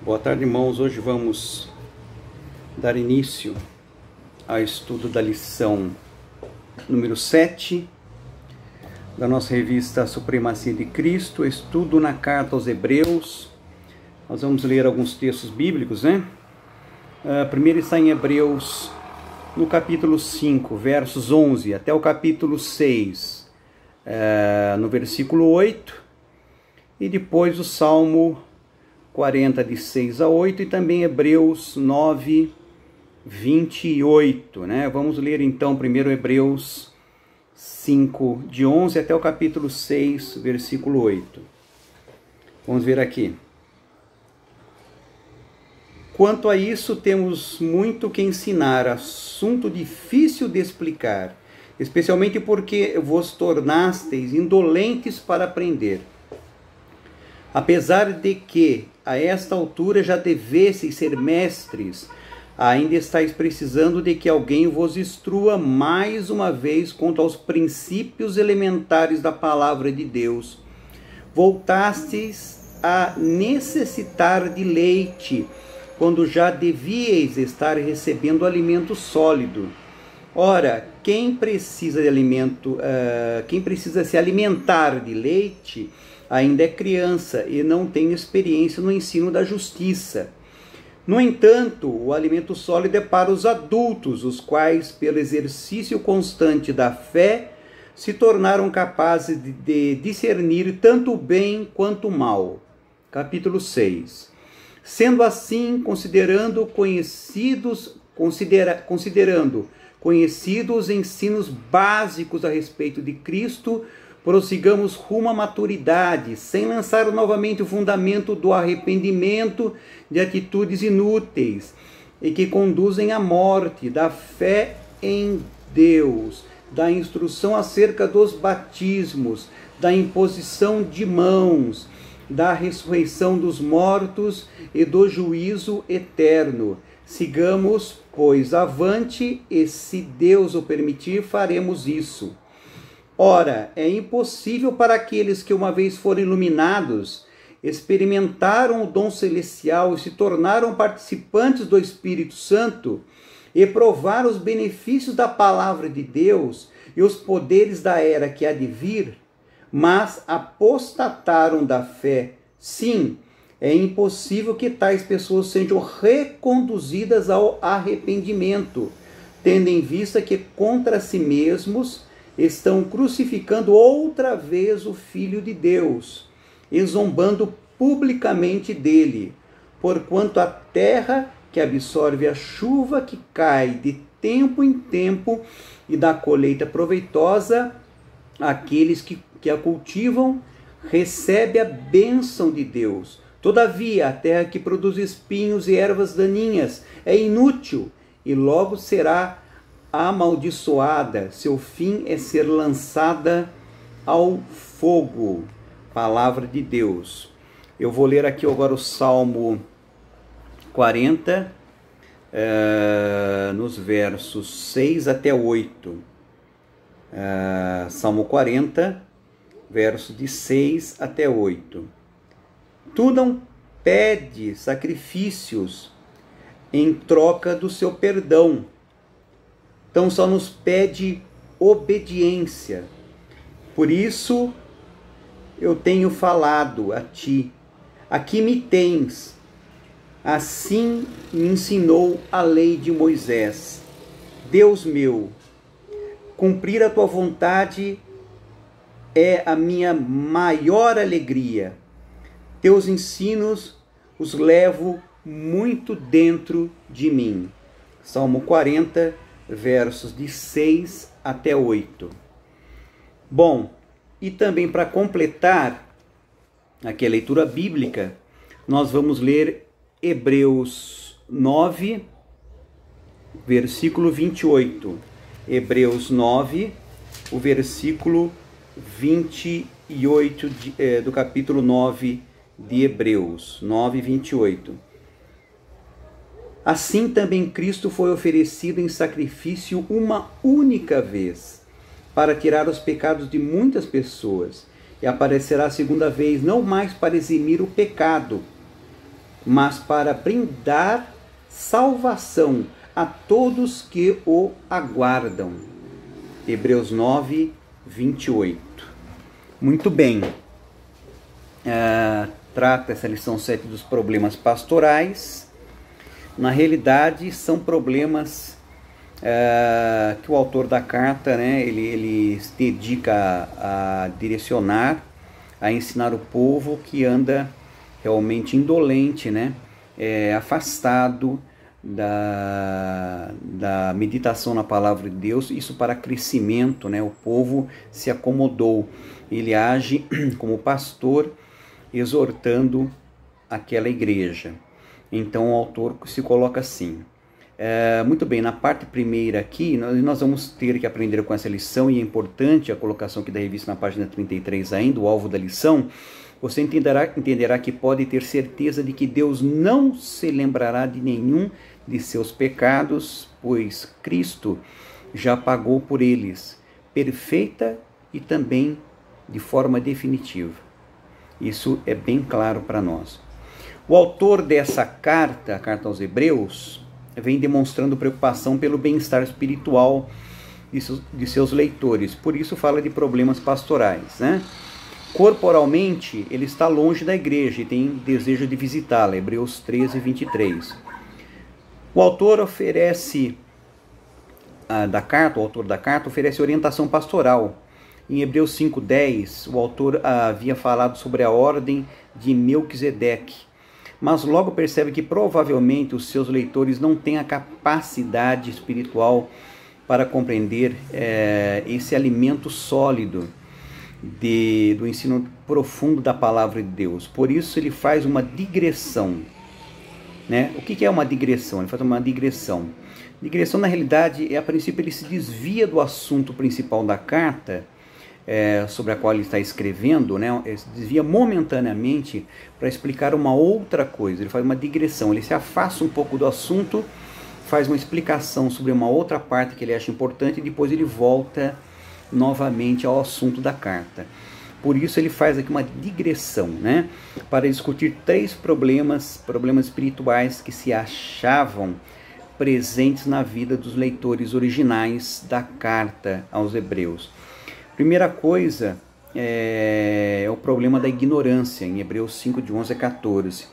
Boa tarde, irmãos. Hoje vamos dar início ao estudo da lição número 7 da nossa revista Supremacia de Cristo, estudo na carta aos Hebreus. Nós vamos ler alguns textos bíblicos, né? Primeiro está em Hebreus, no capítulo 5, versos 11 até o capítulo 6, no versículo 8, e depois o Salmo 40, de 6 a 8, e também Hebreus 9, 28, né? Vamos ler então primeiro Hebreus 5, de 11 até o capítulo 6, versículo 8. Vamos ver aqui. Quanto a isso, temos muito que ensinar, assunto difícil de explicar, especialmente porque vos tornastes indolentes para aprender. Apesar de que, a esta altura, já devesseis ser mestres, ainda estáis precisando de que alguém vos instrua mais uma vez quanto aos princípios elementares da palavra de Deus. Voltastes a necessitar de leite, quando já devíeis estar recebendo alimento sólido. Ora, quem precisa se alimentar de leite ainda é criança e não tem experiência no ensino da justiça. No entanto, o alimento sólido é para os adultos, os quais, pelo exercício constante da fé, se tornaram capazes de discernir tanto o bem quanto o mal. Capítulo 6. Sendo assim, considerando conhecidos os ensinos básicos a respeito de Cristo, prossigamos rumo à maturidade, sem lançar novamente o fundamento do arrependimento de atitudes inúteis e que conduzem à morte, da fé em Deus, da instrução acerca dos batismos, da imposição de mãos, da ressurreição dos mortos e do juízo eterno. Sigamos, pois, avante, e se Deus o permitir, faremos isso. Ora, é impossível para aqueles que uma vez foram iluminados, experimentaram o dom celestial e se tornaram participantes do Espírito Santo e provar os benefícios da palavra de Deus e os poderes da era que há de vir, mas apostataram da fé. Sim, é impossível que tais pessoas sejam reconduzidas ao arrependimento, tendo em vista que contra si mesmos estão crucificando outra vez o Filho de Deus, e zombando publicamente dele, porquanto a terra que absorve a chuva que cai de tempo em tempo e dá colheita proveitosa, aqueles que a cultivam, recebe a bênção de Deus. Todavia, a terra que produz espinhos e ervas daninhas é inútil e logo será amaldiçoada, seu fim é ser lançada ao fogo. Palavra de Deus. Eu vou ler aqui agora o Salmo 40, nos versos 6 até 8. Salmo 40, versos de 6 até 8. Tu não pede sacrifícios em troca do seu perdão, então só nos pede obediência. Por isso eu tenho falado a ti, aqui me tens. Assim me ensinou a lei de Moisés. Deus meu, cumprir a tua vontade é a minha maior alegria. Teus ensinos os levo muito dentro de mim. Salmo 40, versos de 6 até 8. Bom, e também para completar aqui a leitura bíblica, nós vamos ler Hebreus 9, versículo 28. Hebreus 9, o versículo 28 do capítulo 9 de Hebreus, 9, 28. Assim também Cristo foi oferecido em sacrifício uma única vez, para tirar os pecados de muitas pessoas, e aparecerá a segunda vez, não mais para eximir o pecado, mas para brindar salvação a todos que o aguardam. Hebreus 9, 28. Muito bem. Trata essa lição 7 dos problemas pastorais. Na realidade, são problemas que o autor da carta, né, ele se dedica a direcionar, a ensinar o povo que anda realmente indolente, né, afastado da meditação na palavra de Deus, isso para crescimento, né, o povo se acomodou, ele age como pastor, exortando aquela igreja. Então o autor se coloca assim. Muito bem, na parte primeira aqui, nós vamos ter que aprender com essa lição, e é importante a colocação aqui da revista na página 33 ainda, o alvo da lição. Você entenderá que pode ter certeza de que Deus não se lembrará de nenhum de seus pecados, pois Cristo já pagou por eles, perfeita e também de forma definitiva. Isso é bem claro para nós. O autor dessa carta, a carta aos Hebreus, vem demonstrando preocupação pelo bem-estar espiritual de seus leitores. Por isso fala de problemas pastorais, né? Corporalmente, ele está longe da igreja e tem desejo de visitá-la. Hebreus 13, 23. O autor oferece o autor da carta oferece orientação pastoral. Em Hebreus 5:10, o autor havia falado sobre a ordem de Melquisedeque, mas logo percebe que provavelmente os seus leitores não têm a capacidade espiritual para compreender esse alimento sólido do ensino profundo da palavra de Deus. Por isso ele faz uma digressão. Né? O que é uma digressão? Ele faz uma digressão. Digressão, na realidade, a princípio ele se desvia do assunto principal da carta, sobre a qual ele está escrevendo, né? Se desvia momentaneamente para explicar uma outra coisa. Ele faz uma digressão, ele se afasta um pouco do assunto, faz uma explicação sobre uma outra parte que ele acha importante e depois ele volta novamente ao assunto da carta. Por isso ele faz aqui uma digressão, né? Para discutir 3 problemas espirituais que se achavam presentes na vida dos leitores originais da carta aos Hebreus. Primeira coisa é o problema da ignorância, em Hebreus 5, de 11 a 14.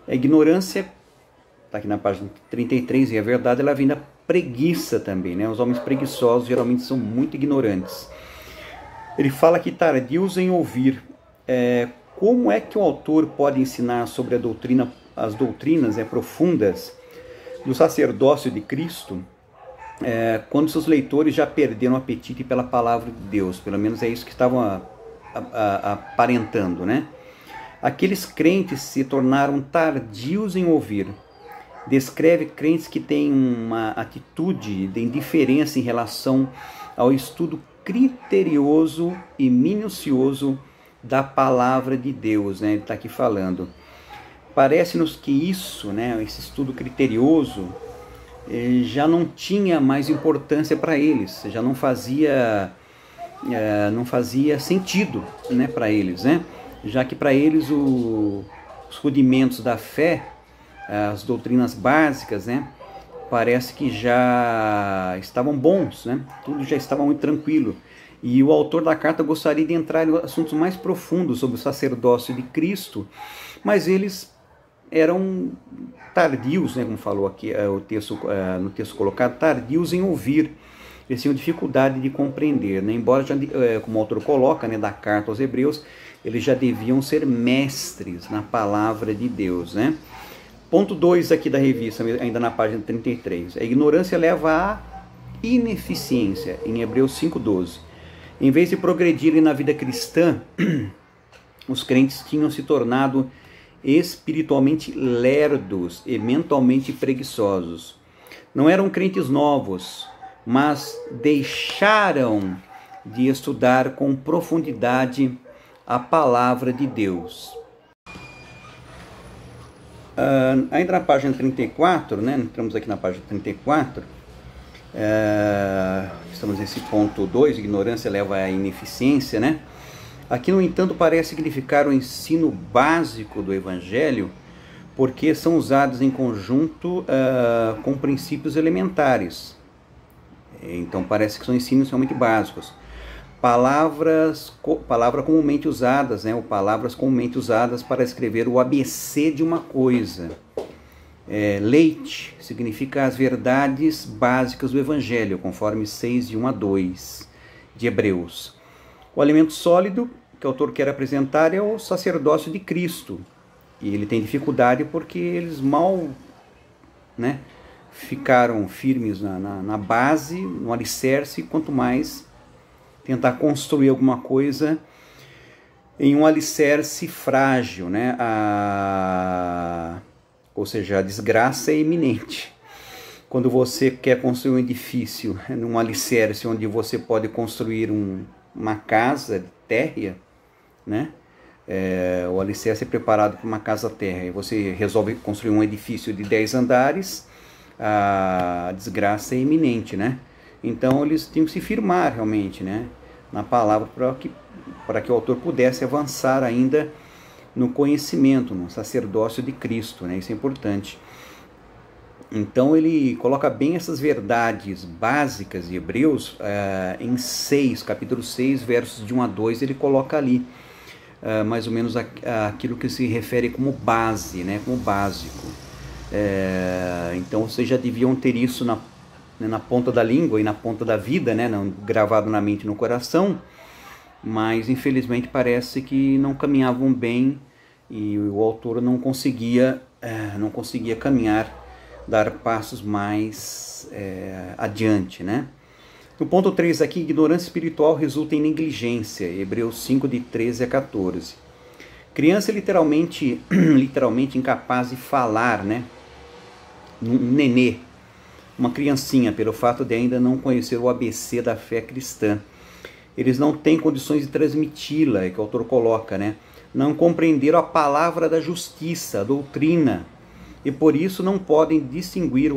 A ignorância, está aqui na página 33, e a verdade ela vem da preguiça também, né? Os homens preguiçosos geralmente são muito ignorantes. Ele fala que tardios em ouvir. Como é que o autor pode ensinar sobre as doutrinas profundas do sacerdócio de Cristo, quando seus leitores já perderam o apetite pela palavra de Deus? Pelo menos é isso que estavam aparentando, né? Aqueles crentes se tornaram tardios em ouvir. Descreve crentes que têm uma atitude de indiferença em relação ao estudo criterioso e minucioso da palavra de Deus, né? Ele está aqui falando. Parece-nos que isso, né, esse estudo criterioso, já não tinha mais importância para eles, já não fazia sentido, né, para eles, né? Já que para eles os rudimentos da fé, as doutrinas básicas, né, parece que já estavam bons, né? Tudo já estava muito tranquilo. E o autor da carta gostaria de entrar em assuntos mais profundos sobre o sacerdócio de Cristo, mas eles eram tardios, né, como falou aqui no texto colocado, tardios em ouvir. Eles tinham dificuldade de compreender, né? Embora, como o autor coloca, né, da carta aos Hebreus, eles já deviam ser mestres na palavra de Deus, né? Ponto 2 aqui da revista, ainda na página 33. A ignorância leva à ineficiência, em Hebreus 5:12. Em vez de progredirem na vida cristã, os crentes tinham se tornado espiritualmente lerdos e mentalmente preguiçosos. Não eram crentes novos, mas deixaram de estudar com profundidade a palavra de Deus. Ainda na página 34, né, entramos aqui na página 34, estamos nesse ponto 2, ignorância leva à ineficiência, né? Aqui, no entanto, parece significar o ensino básico do Evangelho, porque são usadas em conjunto com princípios elementares. Então parece que são ensinos realmente básicos. Palavras comumente usadas, né, ou palavras comumente usadas para escrever o ABC de uma coisa. Leite significa as verdades básicas do Evangelho, conforme 6, de 1 a 2 de Hebreus. O alimento sólido que o autor quer apresentar é o sacerdócio de Cristo. E ele tem dificuldade porque eles mal, né, ficaram firmes na base, no alicerce, quanto mais tentar construir alguma coisa em um alicerce frágil, né? Ou seja, a desgraça é iminente. Quando você quer construir um edifício num alicerce onde você pode construir uma casa térrea, né? O alicerce é preparado para uma casa térrea e você resolve construir um edifício de 10 andares, a desgraça é iminente, né? Então eles tinham que se firmar realmente, né, na palavra para que o autor pudesse avançar ainda no conhecimento, no sacerdócio de Cristo, né? Isso é importante. Então ele coloca bem essas verdades básicas de Hebreus em 6, capítulo 6, versos de 1 a 2, ele coloca ali mais ou menos aquilo que se refere como base, né, como básico. Então vocês já deviam ter isso na ponta da língua e na ponta da vida, né, gravado na mente e no coração, mas infelizmente parece que não caminhavam bem e o autor não conseguia caminhar, dar passos mais adiante, né? No ponto 3 aqui, ignorância espiritual resulta em negligência, Hebreus 5, de 13 a 14. Criança literalmente incapaz de falar, né? Um nenê, uma criancinha, pelo fato de ainda não conhecer o ABC da fé cristã. Eles não têm condições de transmiti-la, é que o autor coloca, né? Não compreenderam a palavra da justiça, a doutrina, e por isso não podem distinguir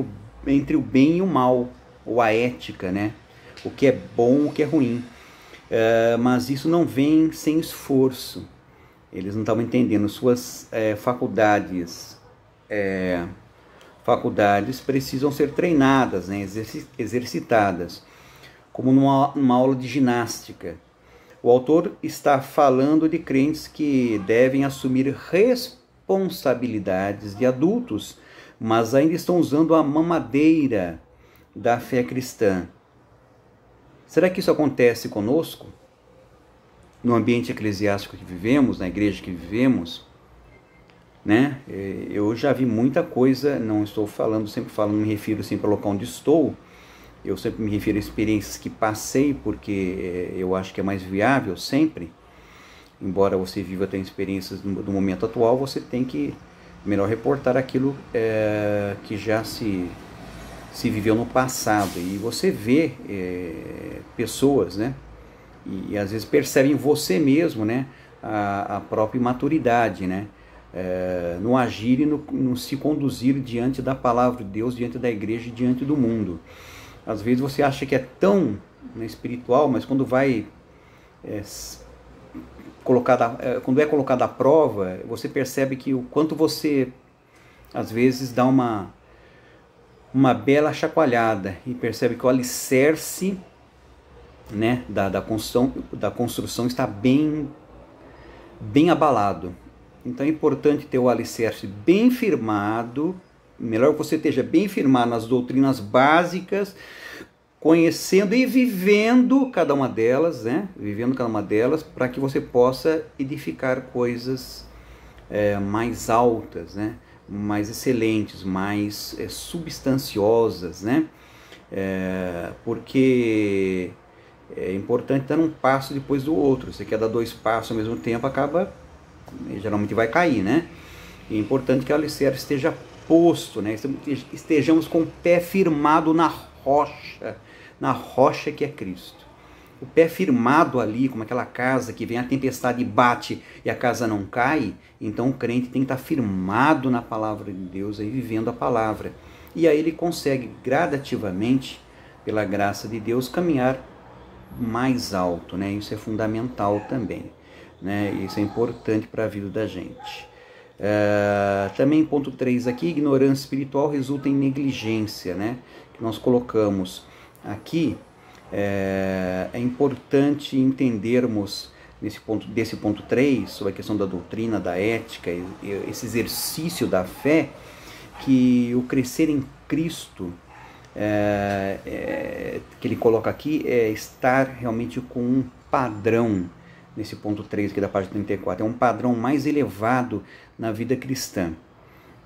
entre o bem e o mal, ou a ética, né? O que é bom, o que é ruim. Mas isso não vem sem esforço. Eles não estavam entendendo. Suas faculdades precisam ser treinadas, né? Exercitadas, como numa aula de ginástica. O autor está falando de crentes que devem assumir responsabilidades de adultos, mas ainda estão usando a mamadeira da fé cristã. Será que isso acontece conosco? No ambiente eclesiástico que vivemos, na igreja que vivemos, né? Eu já vi muita coisa, não me refiro sempre ao local onde estou, eu sempre me refiro a experiências que passei, porque eu acho que é mais viável sempre. Embora você viva até experiências do momento atual, você tem que melhor reportar aquilo que já se viveu no passado. E você vê pessoas, né? E às vezes percebe em você mesmo, né, a própria imaturidade, né? No agir e no se conduzir diante da palavra de Deus, diante da igreja e diante do mundo. Às vezes você acha que é tão, né, espiritual, mas quando quando é colocado à prova, você percebe que o quanto você às vezes dá uma bela chacoalhada e percebe que o alicerce, né, da construção está bem abalado. Então é importante ter o alicerce bem firmado. Melhor que você esteja bem firmado nas doutrinas básicas, conhecendo e vivendo cada uma delas, né? Vivendo cada uma delas, para que você possa edificar coisas mais altas, né? Mais excelentes, mais substanciosas, né? Porque é importante dar um passo depois do outro. Você quer dar 2 passos ao mesmo tempo, geralmente vai cair, né? E é importante que o alicerce esteja posto, né? Estejamos com o pé firmado na rocha que é Cristo. O pé firmado ali, como aquela casa que vem a tempestade e bate e a casa não cai. Então o crente tem que estar firmado na palavra de Deus, aí, vivendo a palavra. E aí ele consegue gradativamente, pela graça de Deus, caminhar mais alto, né? Isso é fundamental também, né? Isso é importante para a vida da gente. Também ponto 3 aqui, ignorância espiritual resulta em negligência, né? Que nós colocamos aqui. É importante entendermos desse ponto 3, sobre a questão da doutrina, da ética, esse exercício da fé, que o crescer em Cristo, que ele coloca aqui, é estar realmente com um padrão, nesse ponto 3 aqui da página 34, é um padrão mais elevado na vida cristã.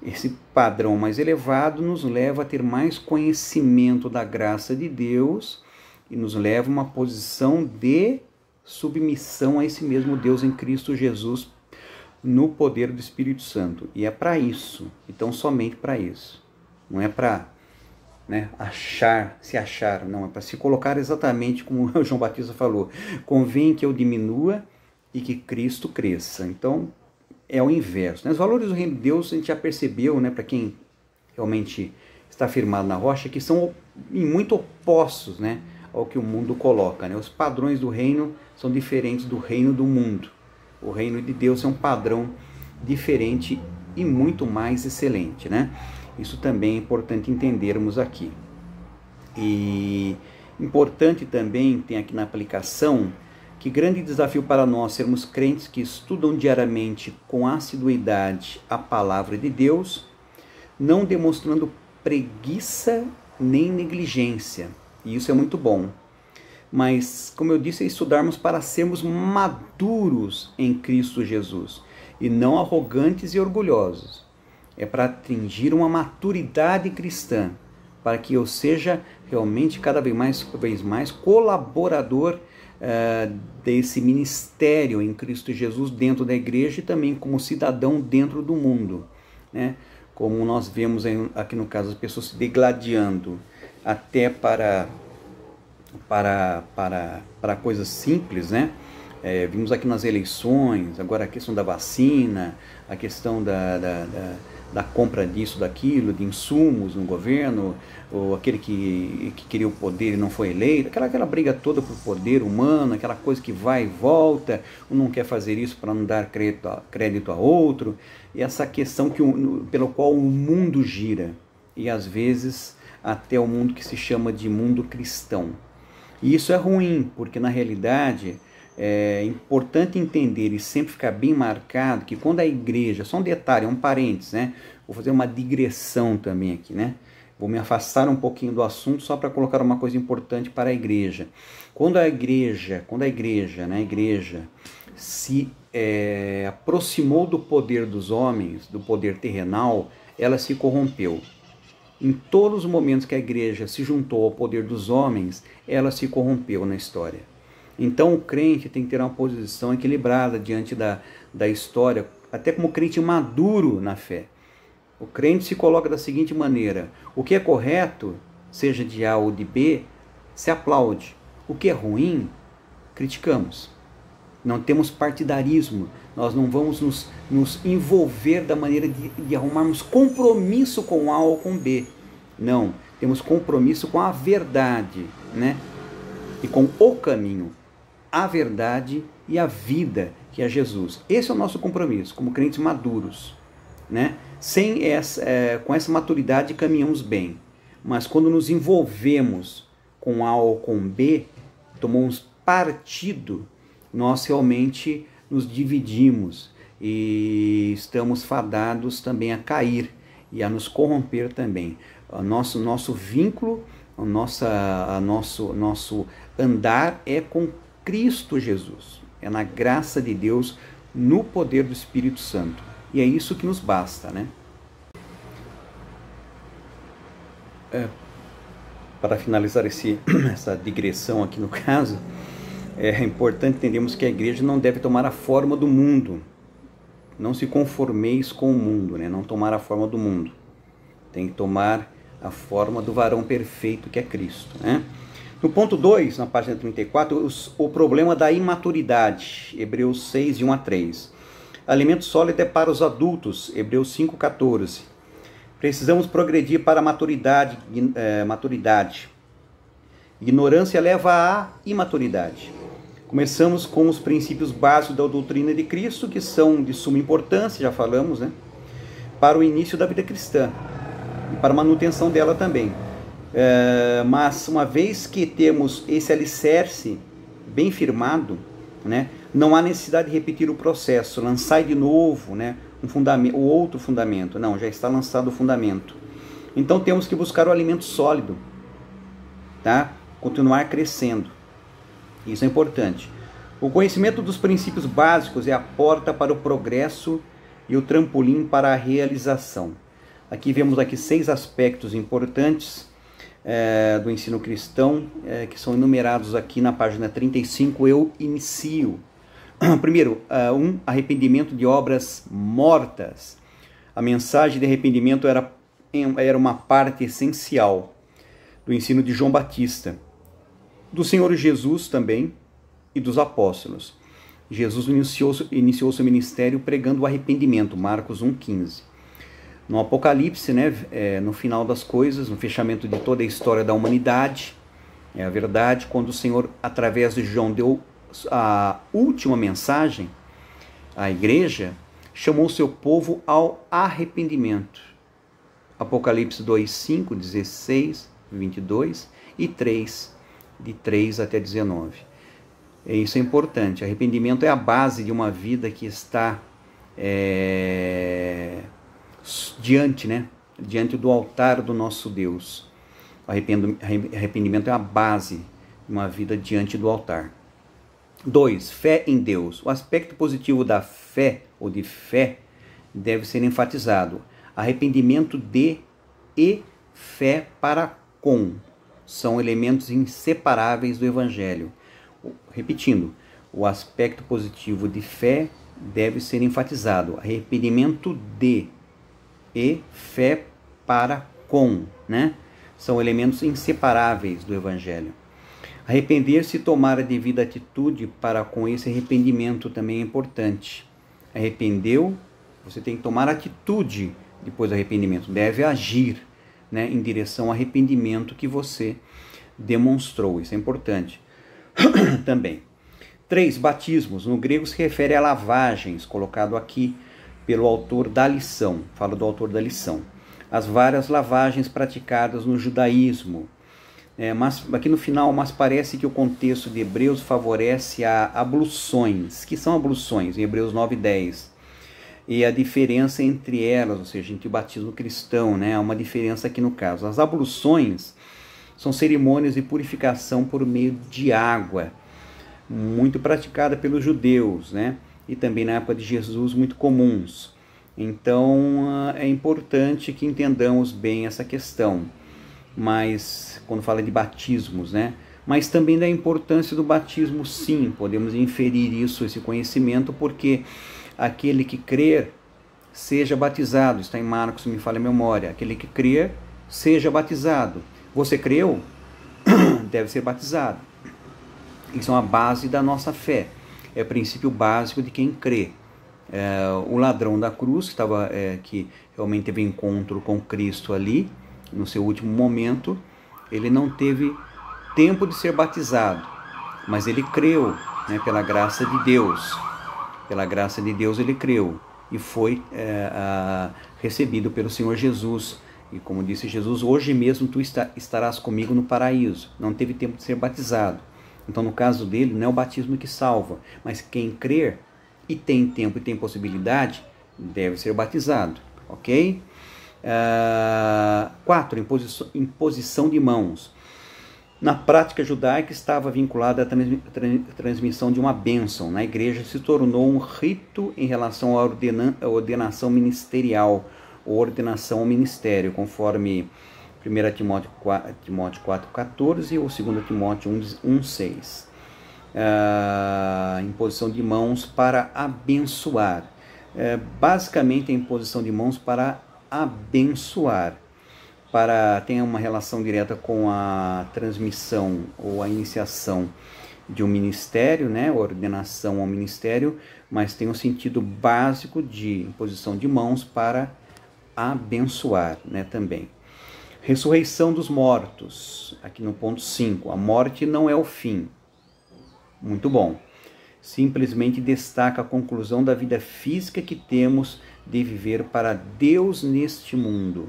Esse padrão mais elevado nos leva a ter mais conhecimento da graça de Deus e nos leva a uma posição de submissão a esse mesmo Deus em Cristo Jesus no poder do Espírito Santo. E é para isso, então somente para isso. Não é para se achar, não, é para se colocar exatamente como o João Batista falou. Convém que eu diminua e que Cristo cresça. Então é o inverso. Os valores do reino de Deus a gente já percebeu, para quem realmente está firmado na rocha, que são muito opostos, ao que o mundo coloca. Os padrões do reino são diferentes do reino do mundo. O reino de Deus é um padrão diferente e muito mais excelente. Isso também é importante entendermos aqui. E importante também, tem aqui na aplicação, que grande desafio para nós sermos crentes que estudam diariamente com assiduidade a palavra de Deus, não demonstrando preguiça nem negligência. E isso é muito bom. Mas, como eu disse, é estudarmos para sermos maduros em Cristo Jesus e não arrogantes e orgulhosos. É para atingir uma maturidade cristã, para que eu seja realmente cada vez mais colaborador desse ministério em Cristo Jesus dentro da igreja e também como cidadão dentro do mundo. Como nós vemos aqui no caso as pessoas se degladiando até para coisas simples, vimos aqui nas eleições, agora a questão da vacina, a questão da compra disso, daquilo, de insumos no governo, ou aquele que queria o poder e não foi eleito, aquela briga toda por poder humano, aquela coisa que vai e volta, um não quer fazer isso para não dar crédito a outro, e essa questão pelo qual o mundo gira, e às vezes até o mundo que se chama de mundo cristão. E isso é ruim, porque na realidade é importante entender e sempre ficar bem marcado que quando a igreja, só um detalhe, um parênteses, vou fazer uma digressão também aqui, vou me afastar um pouquinho do assunto só para colocar uma coisa importante para a igreja. Quando a igreja se aproximou do poder dos homens, do poder terrenal, ela se corrompeu. Em todos os momentos que a igreja se juntou ao poder dos homens, ela se corrompeu na história. Então o crente tem que ter uma posição equilibrada diante da história, até como crente maduro na fé. O crente se coloca da seguinte maneira: o que é correto, seja de A ou de B, se aplaude. O que é ruim, criticamos. Não temos partidarismo, nós não vamos nos envolver da maneira de arrumarmos compromisso com A ou com B. Não, temos compromisso com a verdade, e com o caminho, a verdade e a vida, que é Jesus. Esse é o nosso compromisso, como crentes maduros. Com essa maturidade caminhamos bem, mas quando nos envolvemos com A ou com B, tomamos partido, nós realmente nos dividimos e estamos fadados também a cair e a nos corromper também. O nosso vínculo, o nosso andar é com Cristo Jesus, é na graça de Deus, no poder do Espírito Santo. E é isso que nos basta, Para finalizar essa digressão aqui no caso, é importante entendermos que a igreja não deve tomar a forma do mundo. Não se conformeis com o mundo, não tomar a forma do mundo. Tem que tomar a forma do varão perfeito, que é Cristo. No ponto 2, na página 34, o problema da imaturidade, Hebreus 6, de 1 a 3. Alimento sólido é para os adultos, Hebreus 5, 14. Precisamos progredir para a maturidade. Ignorância leva à imaturidade. Começamos com os princípios básicos da doutrina de Cristo, que são de suma importância, já falamos, né? Para o início da vida cristã e para a manutenção dela também. Mas uma vez que temos esse alicerce bem firmado, né, não há necessidade de repetir o processo, lançar de novo, né, o outro fundamento. Não, já está lançado o fundamento. Então temos que buscar o alimento sólido, tá? Continuar crescendo. Isso é importante. O conhecimento dos princípios básicos é a porta para o progresso e o trampolim para a realização. Aqui vemos 6 aspectos importantes do ensino cristão, que são enumerados aqui na página 35. Eu inicio. Primeiro, arrependimento de obras mortas. A mensagem de arrependimento era uma parte essencial do ensino de João Batista, do Senhor Jesus também e dos apóstolos. Jesus iniciou seu ministério pregando o arrependimento, Marcos 1,15. No Apocalipse, né, no final das coisas, no fechamento de toda a história da humanidade, é a verdade, quando o Senhor, através de João, deu a última mensagem à igreja, chamou seu povo ao arrependimento. Apocalipse 2,5, 16, 22 e 3, de 3 até 19. Isso é importante. Arrependimento é a base de uma vida que está diante do altar do nosso Deus. Arrependimento é a base de uma vida diante do altar. 2. Fé em Deus. O aspecto positivo da fé, ou de fé, deve ser enfatizado. Arrependimento de e fé para com são elementos inseparáveis do Evangelho. Repetindo, o aspecto positivo de fé deve ser enfatizado. Arrependimento de e fé para com, né? São elementos inseparáveis do Evangelho. Arrepender-se e tomar a devida atitude para com esse arrependimento também é importante. Arrependeu, você tem que tomar atitude depois do arrependimento. Deve agir, né, em direção ao arrependimento que você demonstrou. Isso é importante também. 3. Batismos. No grego se refere a lavagens, colocado aqui pelo autor da lição. Fala do autor da lição. As várias lavagens praticadas no judaísmo. Mas aqui no final, mas parece que o contexto de Hebreus favorece a abluções. Que são abluções? Em Hebreus 9:10. E a diferença entre elas, ou seja, entre o batismo cristão, né? Há uma diferença aqui no caso. As abluções são cerimônias de purificação por meio de água, muito praticada pelos judeus, né? E também na época de Jesus, muito comuns. Então, é importante que entendamos bem essa questão. Mas, quando fala de batismos, né? Mas também da importância do batismo, sim, podemos inferir isso, esse conhecimento, porque aquele que crer, seja batizado. Está em Marcos, se me falha a memória. Aquele que crer, seja batizado. Você creu? Deve ser batizado. Isso é uma base da nossa fé. É o princípio básico de quem crê. O ladrão da cruz, que realmente teve encontro com Cristo ali, no seu último momento, ele não teve tempo de ser batizado, mas ele creu, né, pela graça de Deus. Pela graça de Deus ele creu e foi recebido pelo Senhor Jesus. E como disse Jesus, hoje mesmo tu estarás comigo no paraíso. Não teve tempo de ser batizado. Então, no caso dele, não é o batismo que salva, mas quem crer e tem tempo e tem possibilidade, deve ser batizado. Ok? 4. Imposição de mãos. Na prática judaica estava vinculada à transmissão de uma bênção. Na igreja se tornou um rito em relação à ordenação ministerial, ou ordenação ao ministério, conforme 1 Timóteo 4,14 ou 2 Timóteo 1,6. Imposição de mãos para abençoar. Basicamente, a imposição de mãos para abençoar. Tem uma relação direta com a transmissão ou a iniciação de um ministério, né, ordenação ao ministério, mas tem um sentido básico de imposição de mãos para abençoar, né, também. Ressurreição dos mortos, aqui no ponto 5, a morte não é o fim. Muito bom. Simplesmente destaca a conclusão da vida física que temos de viver para Deus neste mundo.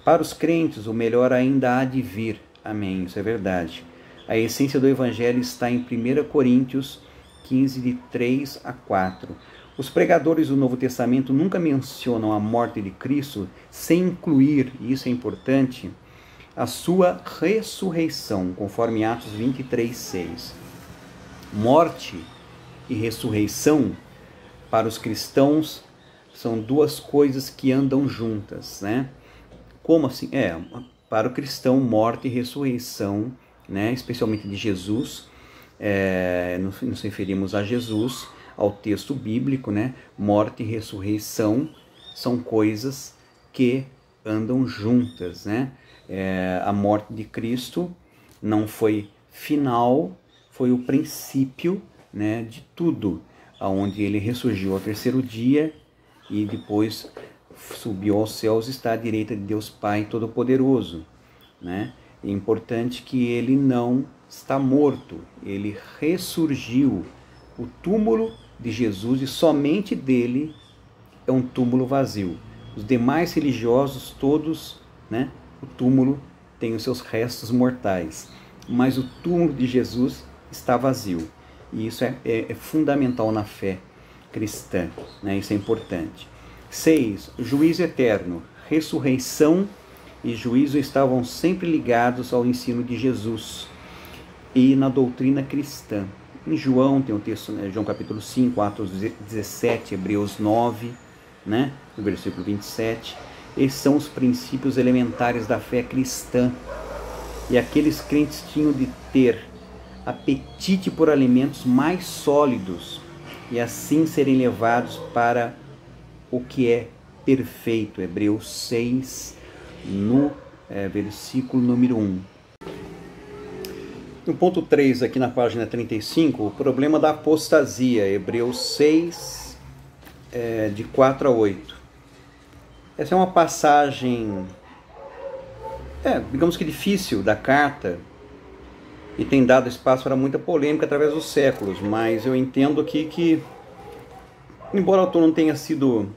Para os crentes, o melhor ainda há de vir. Amém, isso é verdade. A essência do Evangelho está em 1 Coríntios 15, de 3 a 4. Os pregadores do Novo Testamento nunca mencionam a morte de Cristo sem incluir, e isso é importante, a sua ressurreição, conforme Atos 23, 6. Morte e ressurreição, para os cristãos, são duas coisas que andam juntas, né? Como assim? Para o cristão, morte e ressurreição, né? Especialmente de Jesus, nos referimos a Jesus, ao texto bíblico, né? Morte e ressurreição são coisas que andam juntas, né? A morte de Cristo não foi final, foi o princípio, né, de tudo, aonde ele ressurgiu ao terceiro dia e depois subiu aos céus e está à direita de Deus Pai Todo-Poderoso, né? É importante que ele não está morto, ele ressurgiu. O túmulo de Jesus e somente dele é um túmulo vazio. Os demais religiosos todos, né, o túmulo tem os seus restos mortais, mas o túmulo de Jesus está vazio. E isso é fundamental na fé cristã, né? Isso é importante. 6. Juízo eterno. Ressurreição e juízo estavam sempre ligados ao ensino de Jesus e na doutrina cristã. Em João tem um texto, né? João capítulo 5, Atos 17, Hebreus 9, né? No versículo 27. Esses são os princípios elementares da fé cristã. E aqueles crentes tinham de ter apetite por alimentos mais sólidos e assim serem levados para o que é perfeito. Hebreus 6, no versículo número 1. No ponto 3, aqui na página 35, o problema da apostasia. Hebreus 6, de 4 a 8. Essa é uma passagem, digamos que difícil da carta, e tem dado espaço para muita polêmica através dos séculos, mas eu entendo aqui que, embora o autor não tenha sido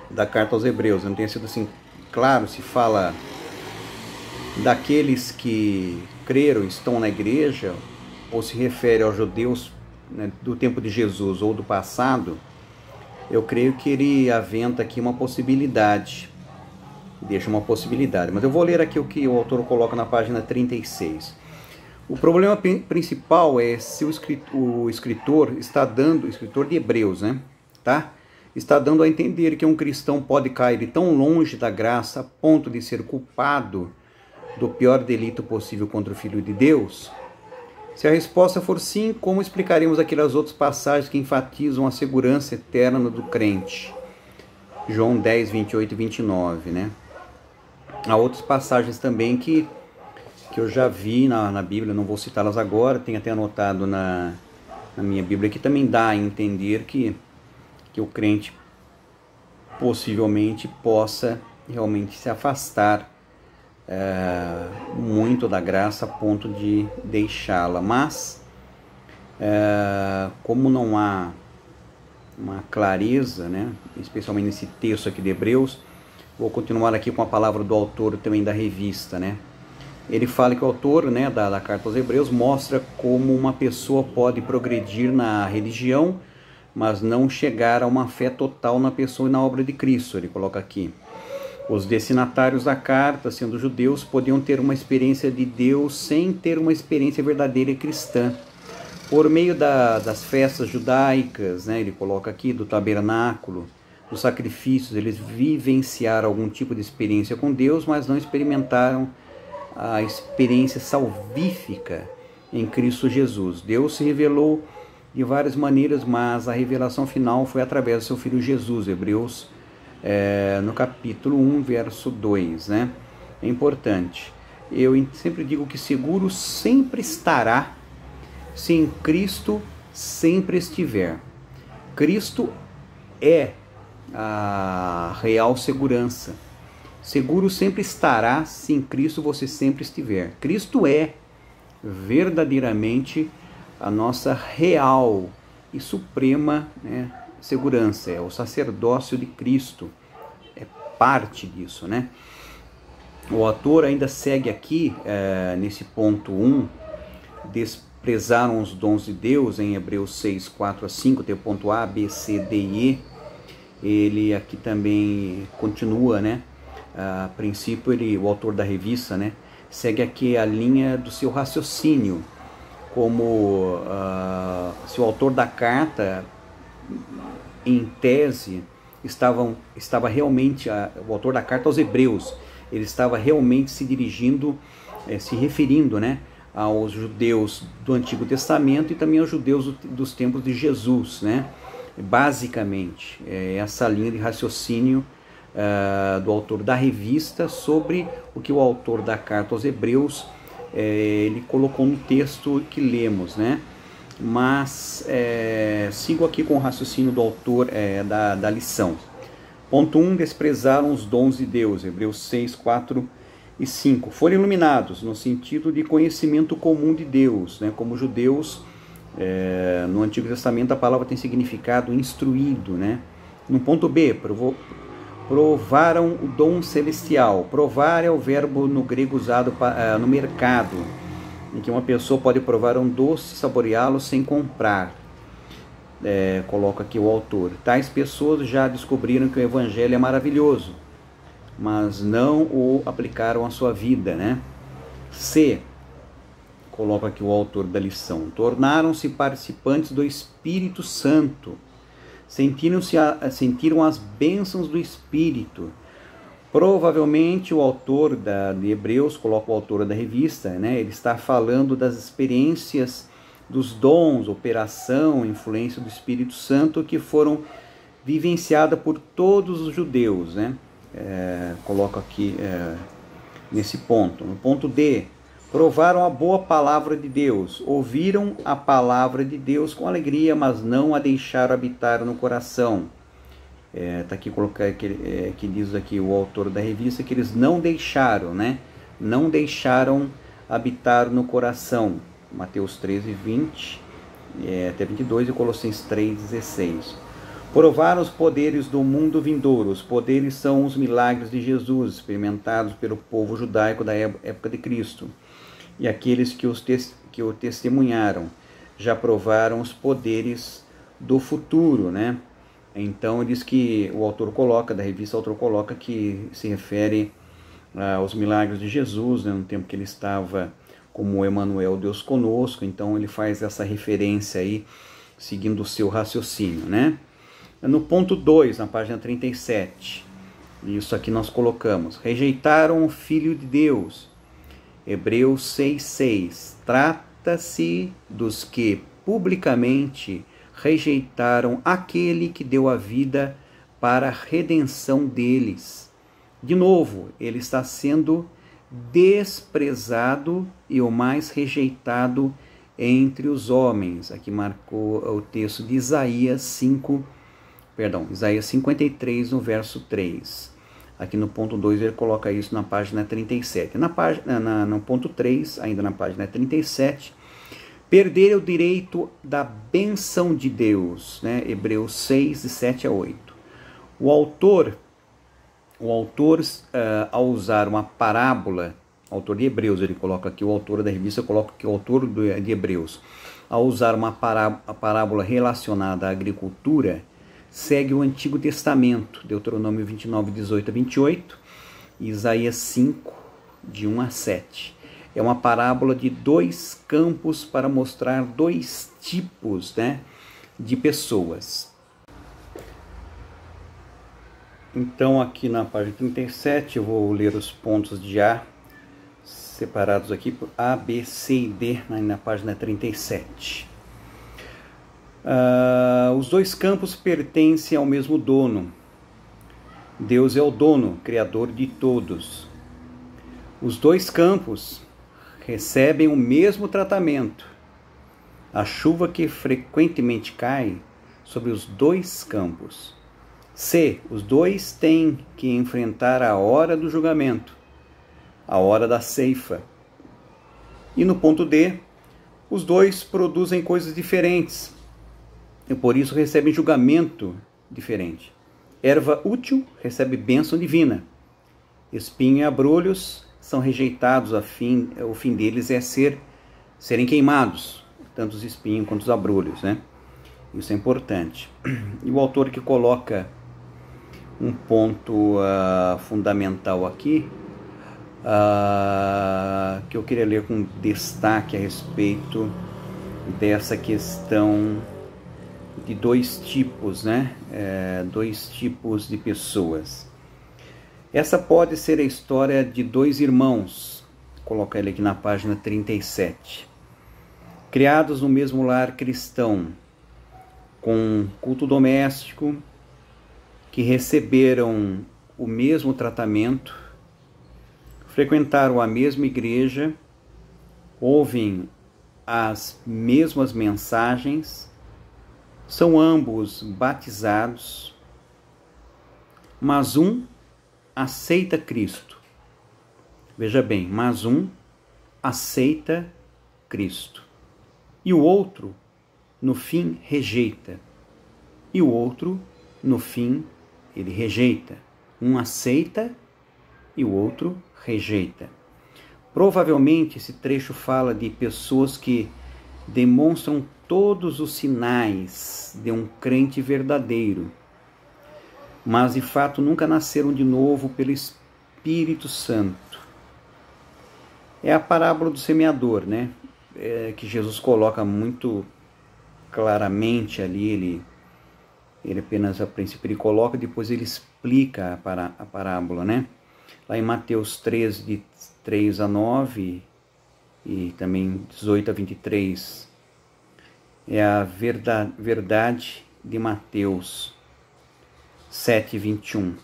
da carta aos Hebreus, não tenha sido assim claro, se fala daqueles que creram, estão na igreja, ou se refere aos judeus, né, do tempo de Jesus ou do passado, eu creio que ele aventa aqui uma possibilidade, deixa uma possibilidade, mas eu vou ler aqui o que o autor coloca na página 36. O problema principal é se o escritor está dando, o escritor de Hebreus, né, tá? Está dando a entender que um cristão pode cair tão longe da graça a ponto de ser culpado do pior delito possível contra o Filho de Deus? Se a resposta for sim, como explicaremos aquelas outras passagens que enfatizam a segurança eterna do crente? João 10, 28 e 29, né? Há outras passagens também que eu já vi na Bíblia, não vou citá-las agora, tenho até anotado na minha Bíblia, que também dá a entender que o crente possivelmente possa realmente se afastar muito da graça a ponto de deixá-la. Mas, como não há uma clareza, né, especialmente nesse texto aqui de Hebreus, vou continuar aqui com a palavra do autor também da revista, né? Ele fala que o autor, né, da carta aos Hebreus mostra como uma pessoa pode progredir na religião, mas não chegar a uma fé total na pessoa e na obra de Cristo. Ele coloca aqui: os destinatários da carta, sendo judeus, podiam ter uma experiência de Deus sem ter uma experiência verdadeira cristã. Por meio das festas judaicas, né, ele coloca aqui, do tabernáculo, dos sacrifícios, eles vivenciaram algum tipo de experiência com Deus, mas não experimentaram a experiência salvífica em Cristo Jesus. Deus se revelou de várias maneiras, mas a revelação final foi através do seu Filho Jesus. Hebreus, no capítulo 1, verso 2, né? É importante. Eu sempre digo que seguro sempre estará se em Cristo sempre estiver. Cristo é a real segurança. Seguro sempre estará se em Cristo você sempre estiver. Cristo é verdadeiramente a nossa real e suprema, né, segurança, é o sacerdócio de Cristo, é parte disso, né? O autor ainda segue aqui, nesse ponto 1, desprezaram os dons de Deus, em Hebreus 6, 4 a 5, tem o ponto A, B, C, D e E. Ele aqui também continua, né? A princípio, o autor da revista, né, segue aqui a linha do seu raciocínio, como se o autor da carta, em tese, estava realmente, o autor da carta aos Hebreus, ele estava realmente se dirigindo, se referindo, né, aos judeus do Antigo Testamento e também aos judeus dos tempos de Jesus, né? Basicamente, essa linha de raciocínio do autor da revista sobre o que o autor da carta aos Hebreus ele colocou no texto que lemos, né? Mas sigo aqui com o raciocínio do autor da lição. Ponto 1, desprezaram os dons de Deus, Hebreus 6, 4 e 5. Foram iluminados no sentido de conhecimento comum de Deus, né? Como judeus, no Antigo Testamento a palavra tem significado instruído, né? No ponto B, provaram o dom celestial. Provar é o verbo no grego usado no mercado, em que uma pessoa pode provar um doce e saboreá-lo sem comprar. Coloca aqui o autor. Tais pessoas já descobriram que o evangelho é maravilhoso, mas não o aplicaram à sua vida, né? C, coloca aqui o autor da lição. Tornaram-se participantes do Espírito Santo. Sentiram as bênçãos do Espírito. Provavelmente o autor de Hebreus, coloca o autor da revista, né? Ele está falando das experiências dos dons, operação, influência do Espírito Santo que foram vivenciadas por todos os judeus, né? Coloco aqui nesse ponto. No ponto D, provaram a boa palavra de Deus, ouviram a palavra de Deus com alegria, mas não a deixaram habitar no coração. Tá aqui colocar que diz aqui o autor da revista que eles não deixaram, né? Não deixaram habitar no coração. Mateus 13, 20 até 22 e Colossenses 3, 16. Provaram os poderes do mundo vindouro. Os poderes são os milagres de Jesus, experimentados pelo povo judaico da época de Cristo. E aqueles que o testemunharam já provaram os poderes do futuro, né? Então diz que o autor coloca, da revista, o autor coloca que se refere aos milagres de Jesus, né, no tempo que ele estava como Emmanuel, Deus conosco. Então ele faz essa referência aí, seguindo o seu raciocínio, né? No ponto 2, na página 37, isso aqui nós colocamos: rejeitaram o Filho de Deus, Hebreus 6,6. Trata-se dos que publicamente rejeitaram aquele que deu a vida para a redenção deles. De novo, ele está sendo desprezado e o mais rejeitado entre os homens. Aqui marcou o texto de Isaías 53, no verso 3. Aqui no ponto 2 ele coloca isso na página 37. No ponto 3, ainda na página 37, perder o direito da bênção de Deus, né? Hebreus 6, de 7 a 8. O autor, ao usar uma parábola, o autor de Hebreus, ele coloca aqui, o autor da revista coloca aqui o autor de Hebreus, ao usar uma parábola relacionada à agricultura, segue o Antigo Testamento, Deuteronômio 29, 18 a 28, e Isaías 5, de 1 a 7. É uma parábola de dois campos para mostrar dois tipos, né, de pessoas. Então aqui na página 37 eu vou ler os pontos de A, separados aqui por A, B, C e D, na página 37. Os dois campos pertencem ao mesmo dono. Deus é o dono, criador de todos. Os dois campos recebem o mesmo tratamento. A chuva que frequentemente cai sobre os dois campos. C. Os dois têm que enfrentar a hora do julgamento, a hora da ceifa. E no ponto D, os dois produzem coisas diferentes e por isso recebem julgamento diferente. Erva útil recebe bênção divina. Espinho e abrolhos são rejeitados, o fim deles é serem queimados, tanto os espinhos quanto os abrolhos, né? Isso é importante. E o autor que coloca um ponto fundamental aqui, que eu queria ler com destaque a respeito dessa questão de dois tipos, né? Dois tipos de pessoas. Essa pode ser a história de dois irmãos, vou colocar ele aqui na página 37, criados no mesmo lar cristão, com culto doméstico, que receberam o mesmo tratamento, frequentaram a mesma igreja, ouvem as mesmas mensagens, são ambos batizados, mas um aceita Cristo. Veja bem, mas um aceita Cristo. E o outro, no fim, rejeita. E o outro, no fim, ele rejeita. Um aceita e o outro rejeita. Provavelmente esse trecho fala de pessoas que demonstram todos os sinais de um crente verdadeiro, mas de fato nunca nasceram de novo pelo Espírito Santo. É a parábola do semeador, né? Que Jesus coloca muito claramente ali, ele apenas a princípio ele coloca, depois ele explica a parábola, né? Lá em Mateus 13, de 3 a 9 e também 18 a 23, é a verdade de Mateus 7, 21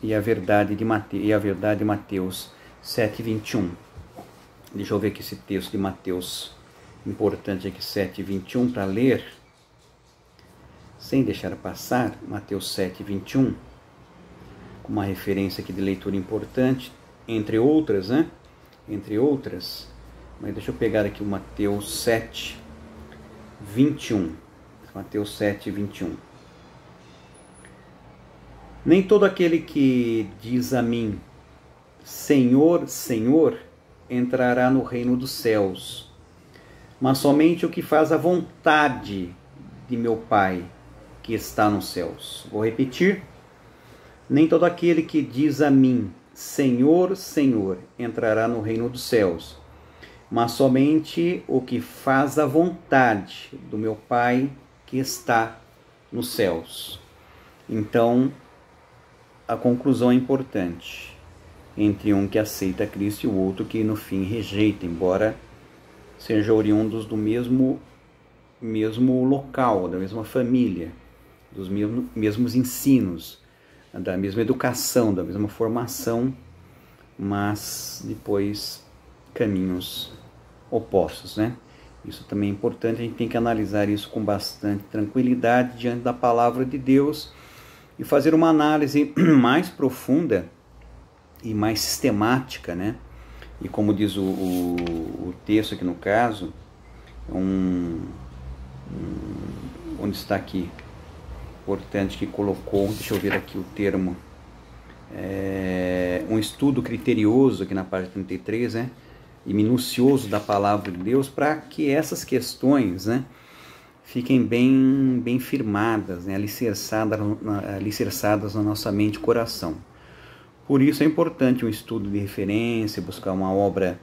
e a verdade de Mateus 7, 21. Deixa eu ver aqui esse texto de Mateus importante aqui, 7, 21, para ler sem deixar passar. Mateus 7, 21, com uma referência aqui de leitura importante, entre outras, né? Entre outras, mas deixa eu pegar aqui o Mateus 7, 21. Mateus 7, 21. Nem todo aquele que diz a mim, Senhor, Senhor, entrará no reino dos céus, mas somente o que faz a vontade de meu Pai que está nos céus. Vou repetir. Nem todo aquele que diz a mim, Senhor, Senhor, entrará no reino dos céus, mas somente o que faz a vontade do meu Pai que está nos céus. Então, a conclusão é importante entre um que aceita Cristo e o outro que no fim rejeita, embora sejam oriundos do mesmo local, da mesma família, dos mesmos ensinos, da mesma educação, da mesma formação, mas depois caminhos opostos, né? Isso também é importante, a gente tem que analisar isso com bastante tranquilidade diante da palavra de Deus e fazer uma análise mais profunda e mais sistemática, né? E como diz o texto aqui no caso, onde está aqui, importante que colocou, deixa eu ver aqui o termo, um estudo criterioso aqui na página 33, né? E minucioso da palavra de Deus, para que essas questões, né, fiquem bem firmadas, né, alicerçadas na nossa mente e coração. Por isso é importante um estudo de referência, buscar uma obra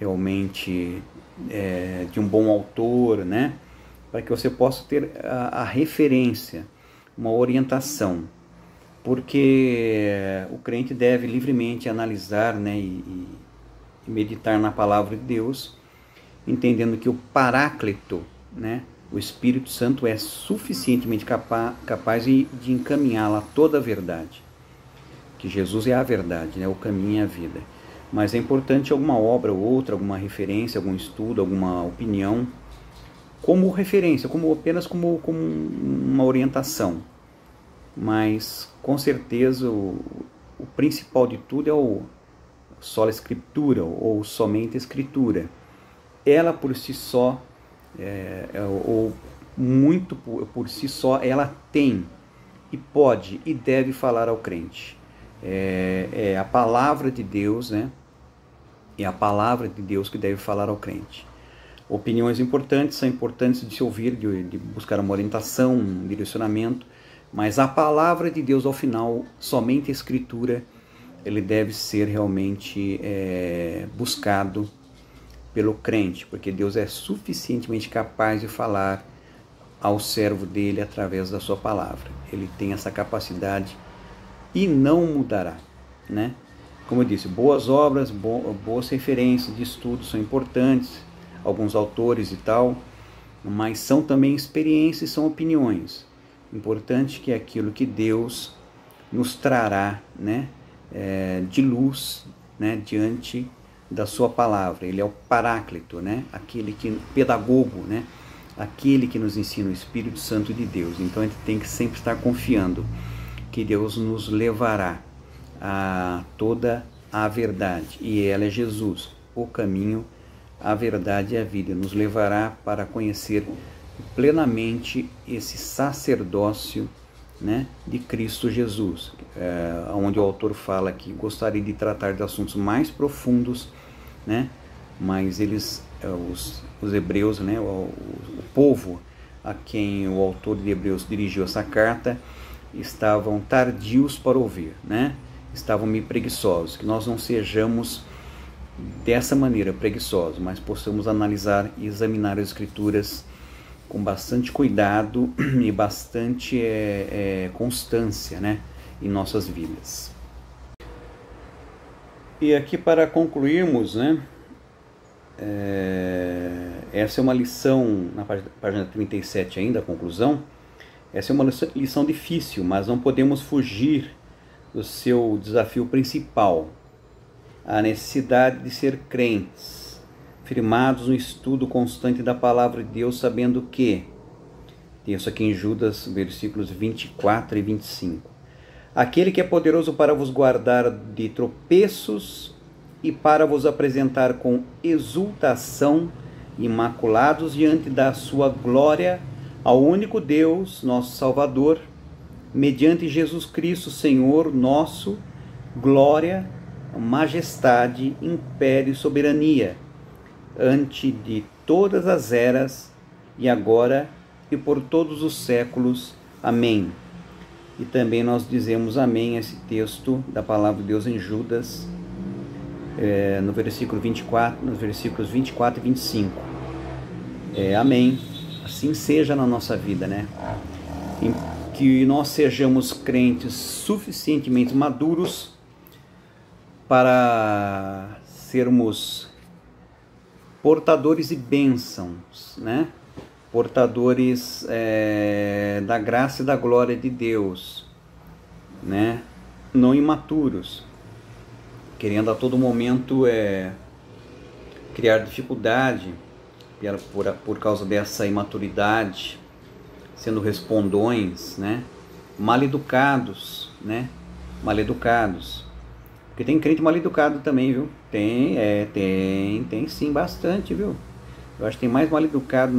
realmente de um bom autor, né, para que você possa ter a referência, uma orientação, porque o crente deve livremente analisar, né, e meditar na palavra de Deus, entendendo que o Paráclito, né, o Espírito Santo é suficientemente capaz de encaminhá-la a toda a verdade, que Jesus é a verdade, né, o caminho e a vida. Mas é importante alguma obra ou outra, alguma referência, algum estudo, alguma opinião, como referência, apenas como uma orientação. Mas com certeza o principal de tudo é o sola escritura, ou somente a escritura, ela por si só, ou muito por si só, ela tem e pode e deve falar ao crente. É a palavra de Deus, né? É a palavra de Deus que deve falar ao crente. Opiniões importantes são importantes de se ouvir, de buscar uma orientação, um direcionamento, mas a palavra de Deus, ao final, somente a Escritura, ele deve ser realmente buscado pelo crente, porque Deus é suficientemente capaz de falar ao servo dele através da sua palavra. Ele tem essa capacidade e não mudará, né? Como eu disse, boas obras, boas referências de estudo são importantes, alguns autores e tal, mas são também experiências, são opiniões. Importante que é aquilo que Deus nos trará, né, de luz, né, diante da sua palavra. Ele é o Paráclito, né, aquele que, pedagogo, né, aquele que nos ensina, o Espírito Santo de Deus. Então a gente tem que sempre estar confiando que Deus nos levará a toda a verdade, e ela é Jesus, o caminho, a verdade e a vida. Nos levará para conhecer plenamente esse sacerdócio, né, de Cristo Jesus, onde o autor fala que gostaria de tratar de assuntos mais profundos, né, mas eles, os hebreus, né, o povo a quem o autor de Hebreus dirigiu essa carta, estavam tardios para ouvir, né, estavam meio preguiçosos. Que nós não sejamos dessa maneira preguiçosos, mas possamos analisar e examinar as Escrituras com bastante cuidado e bastante constância, né, em nossas vidas. E aqui, para concluirmos, né, essa é uma lição, na página 37 ainda, a conclusão. Essa é uma lição difícil, mas não podemos fugir do seu desafio principal, a necessidade de ser crentes, firmados no estudo constante da palavra de Deus, sabendo que, tem isso aqui em Judas, versículos 24 e 25, aquele que é poderoso para vos guardar de tropeços e para vos apresentar com exultação, imaculados diante da sua glória, ao único Deus, nosso Salvador, mediante Jesus Cristo, Senhor nosso, glória, majestade, império e soberania, ante de todas as eras, e agora e por todos os séculos. Amém. E também nós dizemos amém a esse texto da palavra de Deus em Judas, no versículo 24, nos versículos 24 e 25. Amém. Assim seja na nossa vida, né? Que nós sejamos crentes suficientemente maduros para sermos portadores de bênçãos, né? Portadores da graça e da glória de Deus, né? Não imaturos, querendo a todo momento criar dificuldade por causa dessa imaturidade, sendo respondões, né? Mal-educados, né? Mal-educados. Porque tem crente mal-educado também, viu? Tem sim, bastante, viu? Eu acho que tem mais mal-educado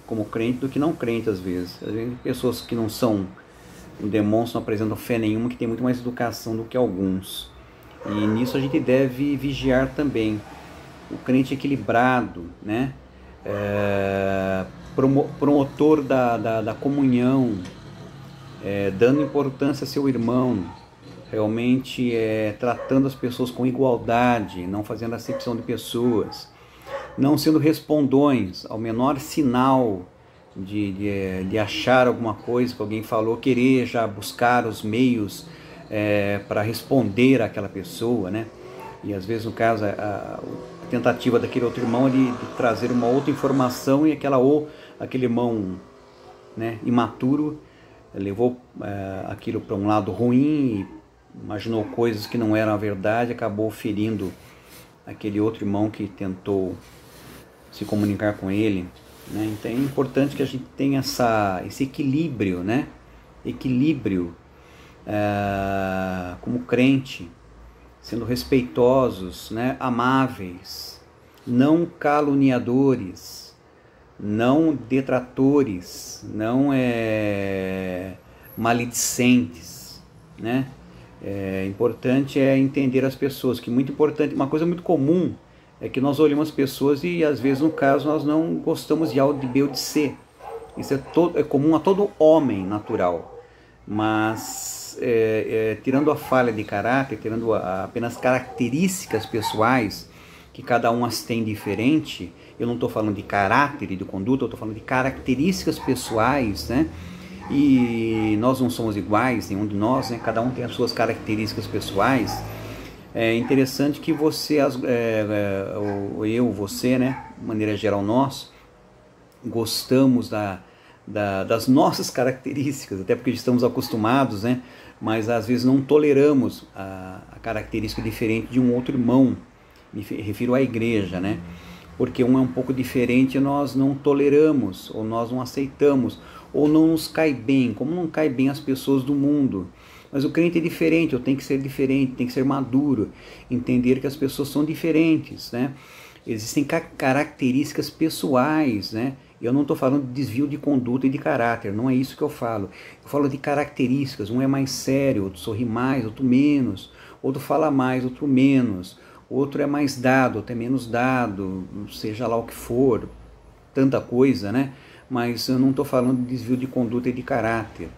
como crente do que não crente, às vezes. Às vezes pessoas que não demonstram, não apresentam fé nenhuma, que tem muito mais educação do que alguns. E nisso a gente deve vigiar também. O crente equilibrado, né? Promotor da comunhão, dando importância a seu irmão, realmente tratando as pessoas com igualdade, não fazendo acepção de pessoas, não sendo respondões ao menor sinal de achar alguma coisa que alguém falou, querer já buscar os meios para responder àquela pessoa, né? E às vezes, no caso, a tentativa daquele outro irmão de trazer uma outra informação, e aquele irmão, né, imaturo levou aquilo para um lado ruim, imaginou coisas que não eram a verdade, acabou ferindo aquele outro irmão que tentou se comunicar com ele, né? Então é importante que a gente tenha esse equilíbrio, né? Equilíbrio como crente, sendo respeitosos, né? Amáveis, não caluniadores, não detratores, não maledicentes, né? Importante é entender as pessoas, que muito importante, uma coisa muito comum é que nós olhamos as pessoas e às vezes no caso nós não gostamos de A ou de B ou de C. Isso é comum a todo homem natural, mas tirando a falha de caráter, tirando apenas características pessoais que cada um as tem diferente, eu não estou falando de caráter e de conduta, eu estou falando de características pessoais, né? E nós não somos iguais, nenhum de nós, né? Cada um tem as suas características pessoais. É interessante que você, você, né? De maneira geral nós, gostamos das nossas características, até porque estamos acostumados, né? Mas às vezes não toleramos a característica diferente de um outro irmão, me refiro à igreja, né? Porque um é um pouco diferente e nós não toleramos, ou nós não aceitamos, ou não nos cai bem, como não cai bem as pessoas do mundo. Mas o crente é diferente, eu tenho que ser diferente, tem que ser maduro, entender que as pessoas são diferentes, né? Existem características pessoais, né? Eu não estou falando de desvio de conduta e de caráter, não é isso que eu falo. Eu falo de características, um é mais sério, outro sorri mais, outro menos, outro fala mais, outro menos, outro é mais dado, outro é menos dado, seja lá o que for, tanta coisa, né? Mas eu não estou falando de desvio de conduta e de caráter.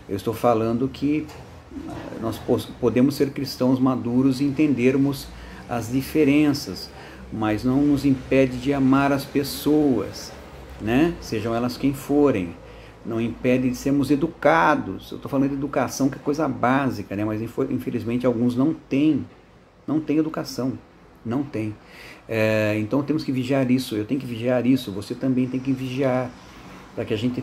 Eu estou falando que nós podemos ser cristãos maduros e entendermos as diferenças, mas não nos impede de amar as pessoas, né? Sejam elas quem forem. Não impede de sermos educados. Eu estou falando de educação, que é coisa básica, né? Mas infelizmente alguns não têm educação, não tem. Então temos que vigiar isso, eu tenho que vigiar isso, você também tem que vigiar, para que a gente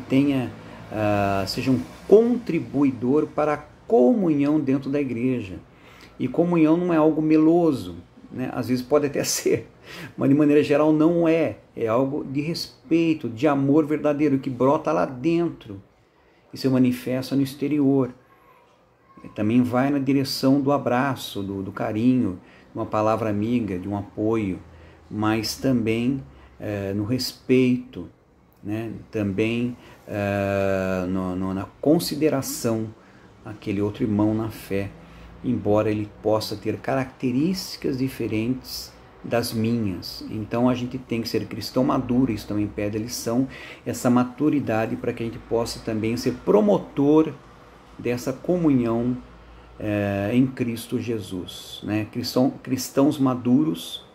seja um contribuidor para a comunhão dentro da igreja. E comunhão não é algo meloso, né? Às vezes pode até ser, mas de maneira geral não é. É algo de respeito, de amor verdadeiro, que brota lá dentro e se manifesta no exterior. Também vai na direção do abraço, do carinho, de uma palavra amiga, de um apoio, mas também no respeito, né? Também na consideração àquele outro irmão na fé, embora ele possa ter características diferentes das minhas. Então a gente tem que ser cristão maduro, isso também pede a lição, essa maturidade, para que a gente possa também ser promotor dessa comunhão em Cristo Jesus, né? Cristãos maduros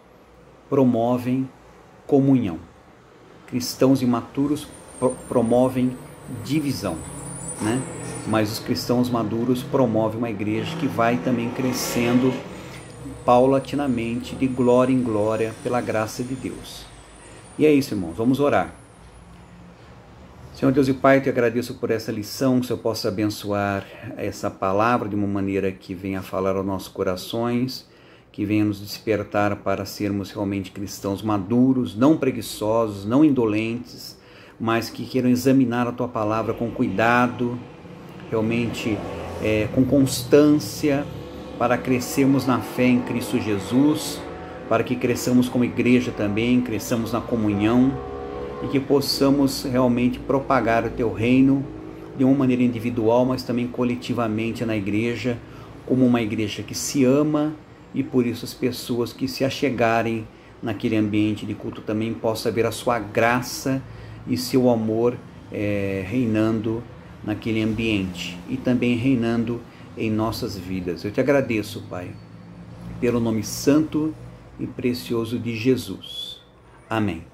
promovem comunhão. Cristãos imaturos promovem divisão, né? Mas os cristãos maduros promovem uma igreja que vai também crescendo paulatinamente, de glória em glória, pela graça de Deus. E é isso, irmãos, vamos orar. Senhor Deus e Pai, eu te agradeço por essa lição, que o Senhor possa abençoar essa palavra de uma maneira que venha falar aos nossos corações, que venha nos despertar para sermos realmente cristãos maduros, não preguiçosos, não indolentes, mas que queiram examinar a Tua palavra com cuidado, realmente com constância, para crescermos na fé em Cristo Jesus, para que cresçamos como igreja também, cresçamos na comunhão e que possamos realmente propagar o Teu reino de uma maneira individual, mas também coletivamente na igreja, como uma igreja que se ama, e por isso as pessoas que se achegarem naquele ambiente de culto também possam ver a Sua graça e seu amor reinando naquele ambiente e também reinando em nossas vidas. Eu te agradeço, Pai, pelo nome santo e precioso de Jesus. Amém.